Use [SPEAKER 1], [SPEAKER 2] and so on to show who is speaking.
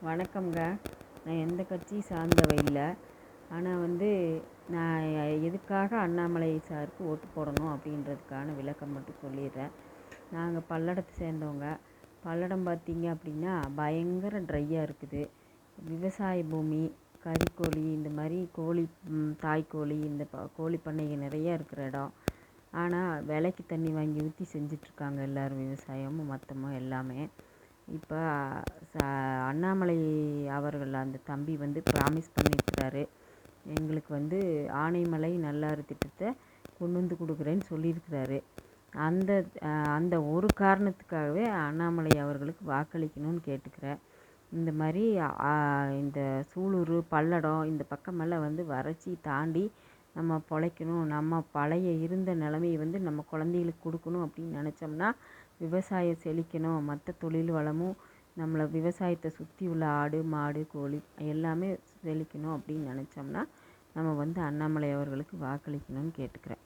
[SPEAKER 1] வணக்கம்ங்க. நான் எந்த கட்சி சார்ந்தவ இல்லை. ஆனால் நான் எதுக்காக அண்ணாமலை சாருக்கு ஓட்டு போடணும் அப்படின்றதுக்கான விளக்கம் மட்டும் சொல்லிடுறேன். நாங்கள் பல்லடத்தை சேர்ந்தவங்க. பல்லடம் பார்த்திங்க அப்படின்னா பயங்கர ட்ரையாக இருக்குது. விவசாய பூமி, கறிக்கோழி, இந்த மாதிரி கோழி, தாய்க்கோழி, இந்த கோழி பண்ணைகள் நிறையா இருக்கிற இடம். ஆனால் விலைக்கு தண்ணி வாங்கி ஊற்றி செஞ்சிட்ருக்காங்க எல்லோரும், விவசாயமும் மற்றமும் எல்லாமே. இப்போ அண்ணாமலை அவர்கள் அந்த தம்பி ப்ராமிஸ் பண்ணியிருக்கிறாரு, எங்களுக்கு ஆனைமலை நல்லாறு திட்டத்தை கொண்டு வந்து கொடுக்குறேன்னு சொல்லியிருக்கிறாரு. அந்த அந்த ஒரு காரணத்துக்காகவே அண்ணாமலை அவர்களுக்கு வாக்களிக்கணும்னு கேட்டுக்கிறேன். இந்த மாதிரி இந்த சூலூர், பல்லடம் இந்த பக்கமெல்லாம் வறட்சி தாண்டி நம்ம பிழைக்கணும், நம்ம பழைய இருந்த நிலமையை நம்ம குழந்தைகளுக்கு கொடுக்கணும் அப்படின்னு நினச்சோம்னா, விவசாயம் செழிக்கணும், மற்ற தொழில் வளமும் நம்மளை விவசாயத்தை சுற்றி உள்ள ஆடு, மாடு, கோழி எல்லாமே செழிக்கணும் அப்படின்னு நினச்சோம்னா நம்ம அண்ணாமலை அவர்களுக்கு வாக்களிக்கணும்னு கேட்டுக்கிறேன்.